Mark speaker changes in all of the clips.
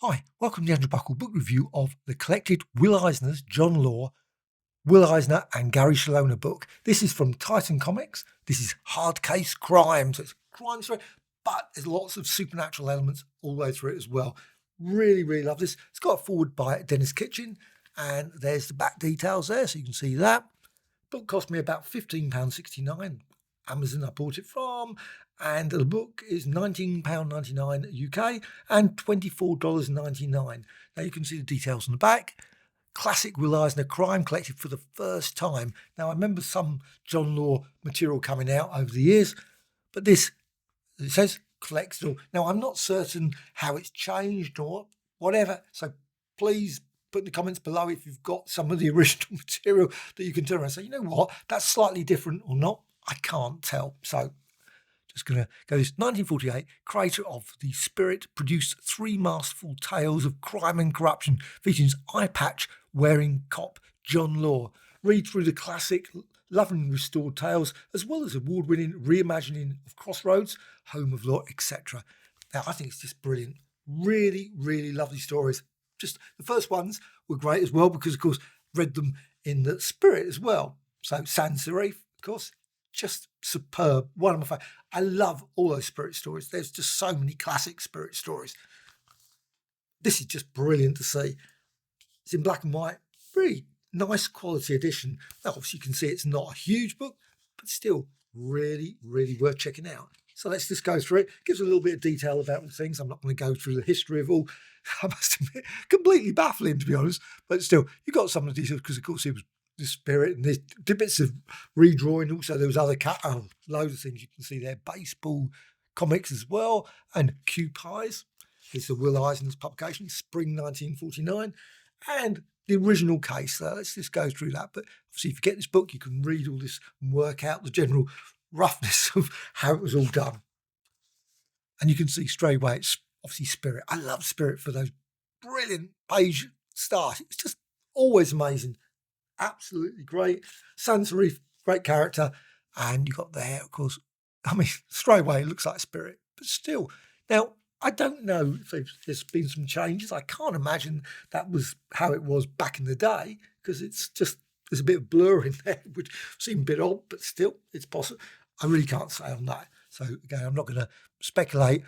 Speaker 1: Hi, welcome to the Andrew Buckle book review of the collected Will Eisner's John Law, Will Eisner and Gary Chaloner book. This is from Titan Comics. This is hard case crime, so it's a crime story, but there's lots of supernatural elements all the way through it as well. Really, really love this. It's got a forward by Dennis Kitchen, and there's the back details there, so you can see that. Book cost me about £15.69. Amazon I bought it from, and the book is £19.99 UK and $24.99. Now you can see the details on the back. Classic Will Eisner crime collected for the first time. Now I remember some John Law material coming out over the years, but this, it says collects it all. Now I'm not certain how it's changed or whatever, so please put in the comments below if you've got some of the original material that you can turn around and say, you know what, that's slightly different or not. I can't tell. So just going to go this. 1948, creator of The Spirit produced three masterful tales of crime and corruption featuring eye patch wearing cop John Law. Read through the classic loving restored tales as well as award-winning reimagining of Crossroads, Home of Law, etc. Now I think it's just brilliant. Really, really lovely stories. Just the first ones were great as well because of course read them in the Spirit as well. So Sans Serif, of course, just superb. One of my favorites. I love all those Spirit stories. There's just so many classic Spirit stories. This is just brilliant to see. It's in black and white. Really nice quality edition. Now, obviously, you can see it's not a huge book, but still really, really worth checking out. So let's just go through it. Gives a little bit of detail about all things. I'm not going to go through the history of all. I must admit, completely baffling, to be honest. But still, you got some of the details because, of course, it was the Spirit, and there's bits of redrawing. Also, there was other loads of things you can see there. Baseball comics as well, and Q Pies. It's the Will Eisner's publication, spring 1949, and the original case. So let's just go through that. But obviously, if you get this book, you can read all this and work out the general roughness of how it was all done. And you can see straight away it's obviously Spirit. I love Spirit for those brilliant page starts. It's just always amazing. Absolutely great. Sans Serif, great character. And you got there, of course. I mean, straight away it looks like Spirit, but still. Now, I don't know if there's been some changes. I can't imagine that was how it was back in the day because it's just, there's a bit of blur in there, which seems a bit odd, but still, it's possible. I really can't say on that. So again, I'm not going to speculate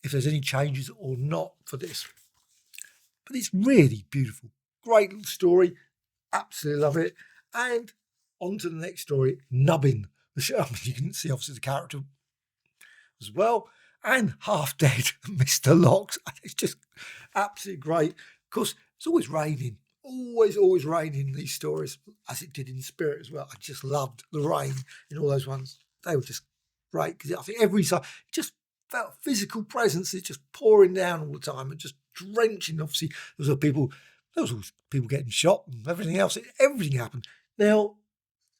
Speaker 1: if there's any changes or not for this. But it's really beautiful. Great little story. Absolutely love it. And on to the next story, Nubbin. I mean, you can see obviously the character as well. And Half Dead, Mr. Locks. It's just absolutely great. Of course, it's always raining. Always raining in these stories, as it did in Spirit as well. I just loved the rain in all those ones. They were just great because I think every time it just felt physical presence. It's just pouring down all the time and just drenching. Obviously, there was always people getting shot and everything else. Everything happened. Now,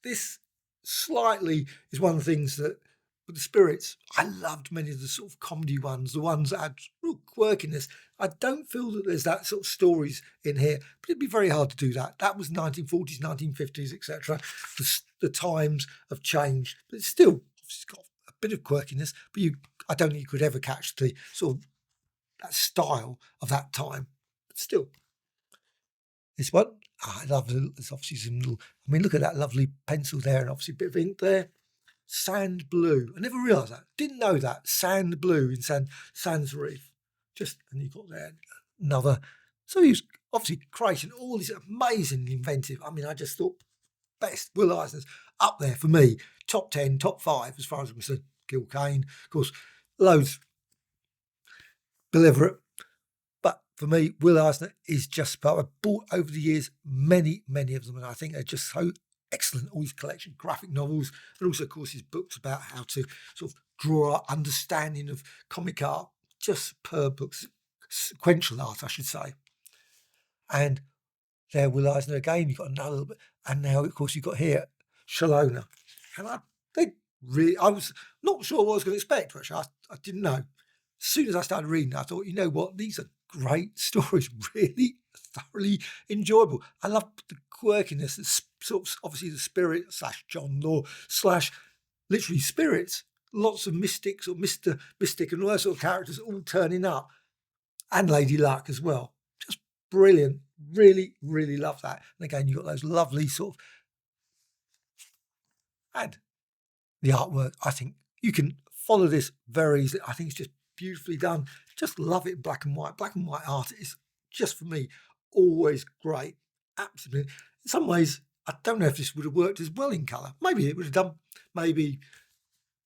Speaker 1: this slightly is one of the things that with the Spirits, I loved many of the sort of comedy ones, the ones that had real quirkiness. I don't feel that there's that sort of stories in here, but it'd be very hard to do that. That was 1940s, 1950s, etc. The times have changed, but it's got a bit of quirkiness, but I don't think you could ever catch the sort of that style of that time. But still, this one, I love it. There's obviously some little, I mean, look at that lovely pencil there and obviously a bit of ink there. Sand blue. I never realised that. Didn't know that. Sand blue in Sans Serif. Just, and you've got there another. So he was obviously creating all these amazing inventive. I mean, I just thought best. Will Eisner's up there for me. Top 10, top 5 as far as I'm concerned. Gil Kane, of course, loads. Deliver it. But for me, Will Eisner is just about. I've bought over the years many of them, and I think they're just so excellent. All his collection, graphic novels, and also, of course, his books about how to sort of draw our understanding of comic art. Just superb books, sequential art, I should say. And there, Will Eisner again. You've got another little bit, and now, of course, you've got here Chaloner. And I was not sure what I was going to expect. Actually, I didn't know. As soon as I started reading, I thought, you know what, these are great stories, really thoroughly enjoyable. I love the quirkiness, sort of obviously the Spirit / John Law / literally spirits. Lots of mystics or Mystic and all those sort of characters all turning up. and Lady Luck as well. Just brilliant. Really, really love that. And again, you've got those lovely sort of, and the artwork, I think you can follow this very easily. I think it's just beautifully done. Just love it in black and white. Black and white art is just, for me, always great. Absolutely. In some ways, I don't know if this would have worked as well in colour. Maybe it would have done. Maybe,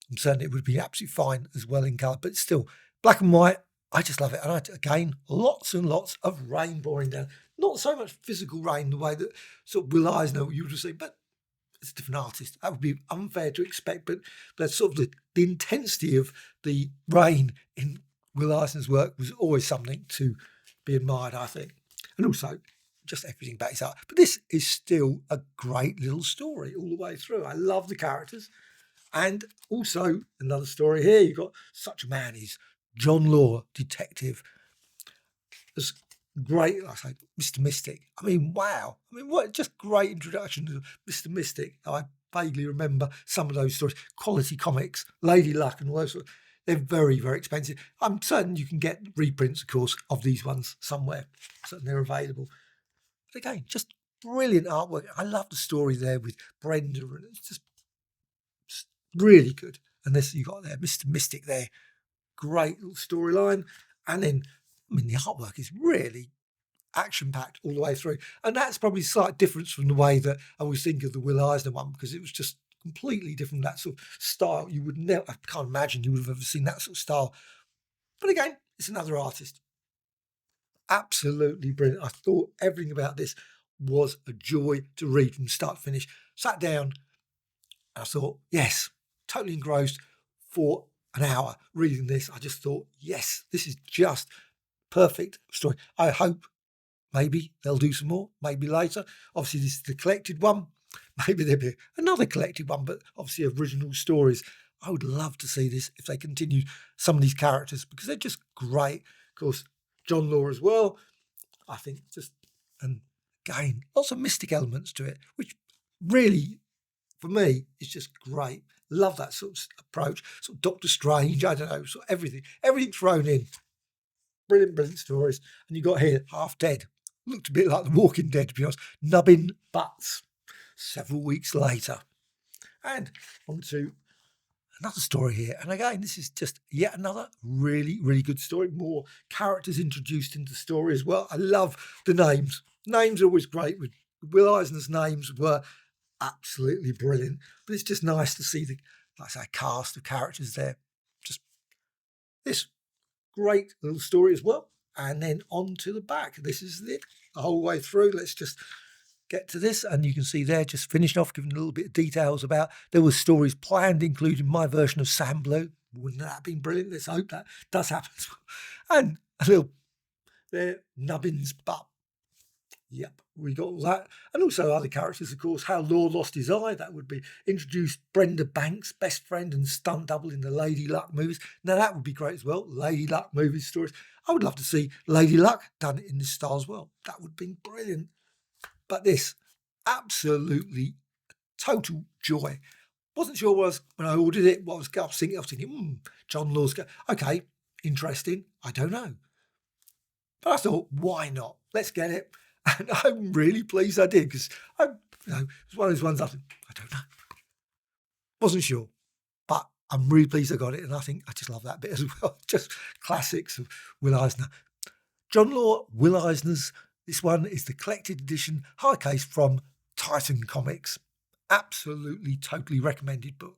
Speaker 1: I'm certain it would be absolutely fine as well in colour. But still, black and white, I just love it. And again, lots and lots of rain pouring down. Not so much physical rain the way that sort of Will Eisner you would have seen, but it's a different artist. That would be unfair to expect, but that's sort of the intensity of the rain in Will Eisner's work was always something to be admired, I think. And also, just everything about his art. But this is still a great little story all the way through. I love the characters. And also, another story here, you've got such a man, he's John Law, detective. As great, like I say, Mr. Mystic. I mean, wow. I mean, what just great introduction to Mr. Mystic. I vaguely remember some of those stories. Quality Comics, Lady Luck, and all those. They're very, very expensive. I'm certain you can get reprints, of course, of these ones somewhere. So they're available. But again, just brilliant artwork. I love the story there with Brenda, and it's just really good. And this you got there, Mr. Mystic there. Great little storyline. And then, I mean, the artwork is really action-packed all the way through. And that's probably a slight difference from the way that I always think of the Will Eisner one, because it was just completely different, that sort of style. You would never, I can't imagine you would have ever seen that sort of style. But again, it's another artist. Absolutely brilliant. I thought everything about this was a joy to read from start to finish. Sat down, and I thought, yes, totally engrossed for an hour reading this. I just thought, yes, this is just perfect story. I hope maybe they'll do some more, maybe later. Obviously, this is the collected one. Maybe there'll be another collected one, but obviously original stories. I would love to see this if they continue some of these characters, because they're just great. Of course, John Law as well. I think just, and again, lots of mystic elements to it, which really, for me, is just great. Love that sort of approach. Sort of Doctor Strange, I don't know, sort of everything thrown in. Brilliant, brilliant stories. And you got here, Half Dead. Looked a bit like The Walking Dead, to be honest. Nubbin Butts. Several weeks later. And on to another story here. And again, this is just yet another really, really good story. More characters introduced into the story as well. I love the names. Names are always great. Will Eisner's names were absolutely brilliant. But it's just nice to see the, like I say, cast of characters there. Just this great little story as well. And then on to the back. This is it the whole way through. Let's just get to this, and you can see there, just finished off, giving a little bit of details about there were stories planned, including my version of Sam Blue. Wouldn't that have been brilliant? Let's hope that does happen as well. And a little there, Nubbin's butt. Yep, we got all that. And also other characters, of course, how Law lost his eye. That would be introduced Brenda Banks, best friend and stunt double in the Lady Luck movies. Now that would be great as well. Lady Luck movie stories. I would love to see Lady Luck done in this style as well. That would be brilliant. But this, absolutely total joy. Wasn't sure when I ordered it, what I was thinking, John Law's, okay, interesting, I don't know. But I thought, why not? Let's get it. And I'm really pleased I did, because it's one of those ones I think, I don't know. Wasn't sure. But I'm really pleased I got it, and I think I just love that bit as well. Just classics of Will Eisner. John Law, Will Eisner's. This one is the collected edition hardcase from Titan Comics. Absolutely, totally recommended book.